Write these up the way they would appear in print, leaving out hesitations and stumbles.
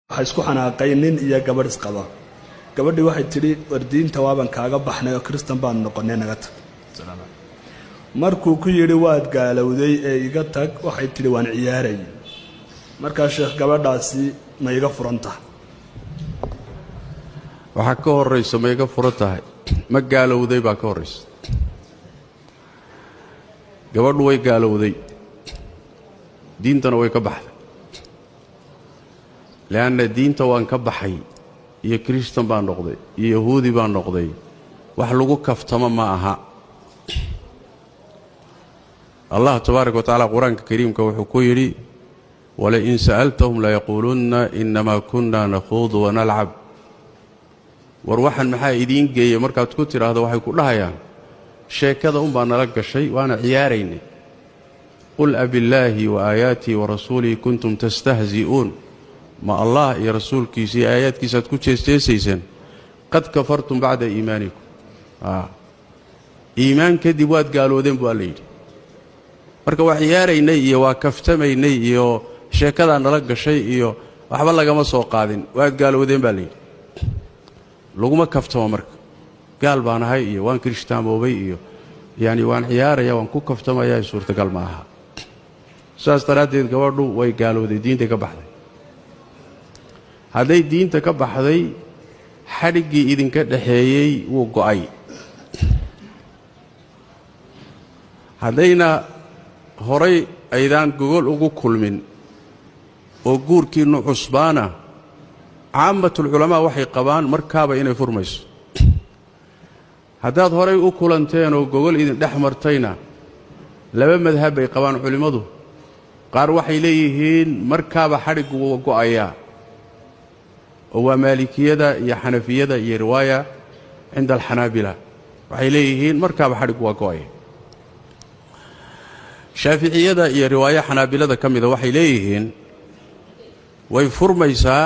waxa isku xanaaqay nin iyo gabadh isqaba gabadhii waxay tiri wardiinta waaban kaaga baxnay oo kristan baan noqonay naga tag markuu ku yiri waad gaalowday ee iga tag waxay tiri waan ciyaaray marka sheekh gabadhaasi ma iga furanta waxa ka horeyso ma iga furantahay ma gaalowday baa ka horeyso gabadhu way gaalowday diintana way ka baxday لأن diinta waan ka baxay iyo kristan baan noqday iyo yahuudi baan noqday wax lagu kaftama ma aha الله تبارك وتعالى قرآن كريم كوحكو يري ولئن سألتهم ليقولن إنما كنا نخوض ونلعب وروحا محا إذين جاي مركا تكتر هذا وحي كلها يعني شيء كذا بان لك الشيء وأنا عيارين قل أبي الله وآياتي ورسولي كنتم تستهزئون ما الله يا رسول كيسي آيات كيسات كوتشيسيسن قد كفرتم بعد إيمانكم إيمان كذبات قالوا ذنب عليه marka wax yaaraynay iyo waa kaftamaynay iyo sheekada nala gashay iyo waxba laga ma soo qaadin waad gaalowdeen baa leeyahay laguma kaftamo marka gaal baan ahay iyo waan kirishtaanboobay iyo yaani waan ciyaaraya waan ku kaftamayaa suurtagal ma aha saas daraadeed gabadhu way gaalowday diinta ka baxday haday diinta ka baxday xadhigii idinka dhaxeeyay wuu go'ay hadayna horay aydaan gogol ugu kulmin oo guurkiinu cusbaana caamatul culamaa waxay qabaan markaaba inay furmayso haddaad horay u kulanteen oo gogol idin dhex martayna laba madhab bay qabaan culimmadu qaar waxay leeyihiin markaaba xadhiggu wuu go'ayaa oo waa maalikiyada iyo xanafiyada iyo riwaaya cinda alxanaabila waxay leeyihiin markaaba xadhiggu waa go'aya shaaficiyada iyo riwaaya xanaabilada kamida waxay leeyihiin way furmaysaa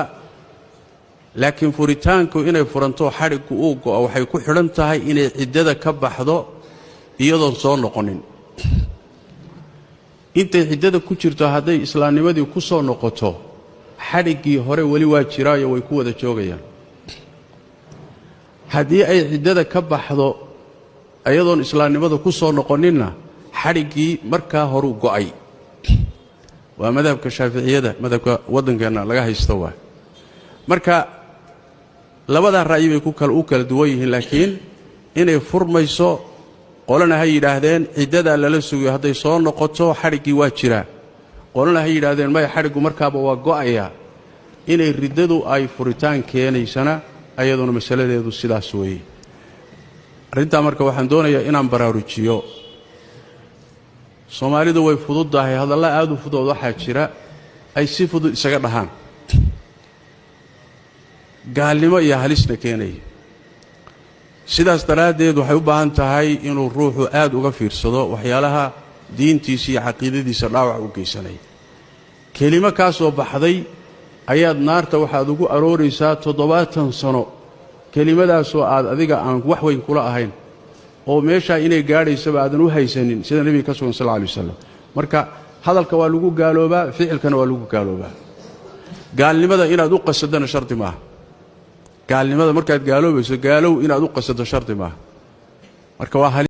laakiin furitaanku inay furanto xadhiggu uu go'o waxay ku xidhan tahay inay ciddada ka baxdo iyadoon soo noqonin intay ciddada ku jirto hadday islaamnimadii ku soo noqoto xadhiggii hore weli waa jiraayo way ku wada joogayaan haddii ay ciddada ka baxdo iyadoon islaamnimada ku soo noqoninna xadhiggii markaa horuu go'ay waa madhabka shaaficiyada madhabka waddankeena laga haysto waa marka labada ra'yi bay u kala duwan yihiin laakiin inay furmayso qolana ha yidhaahdeen ciddada lala sugayo hadday soo noqoto xadhiggii waa jiraa qolana ha yidhaahdeen maya xadhiggu markaaba waa go'aya inay riddadu ay furitaan keenaysana ayaduna masaladeedu sidaas weeye arrintaa marka waxaan doonayaa inaan baraarujiyo Soomaalidu way fududahay hadalla aad u fudud waxa jira ay si fudud isaga dhahaan gaalnimo iyo halisna keenay sidaas daraadeed waxay u baahan tahay inuu ruuxu aad uga fiirsado waxyaalaha diintiisa iyo aqoontiisa dhaawac u geysanay kelimo ka soo baxday ayaad naarta waxaad ugu arooraysaa 70 sano kelimadaas oo aad adiga aan wax weyn kula ahayn oo meesha inay gaadhayso aadan u haysanin sida nabiga ka sugan sallallahu alayhi wasallam marka hadalka waa lagu gaaloobaa ficilkana waa lagu gaaloobaa gaalnimada inaad u qasadana sharti ma aha gaalnimada markaad gaaloobayso gaalow inaad u qasado sharti ma aha marka waa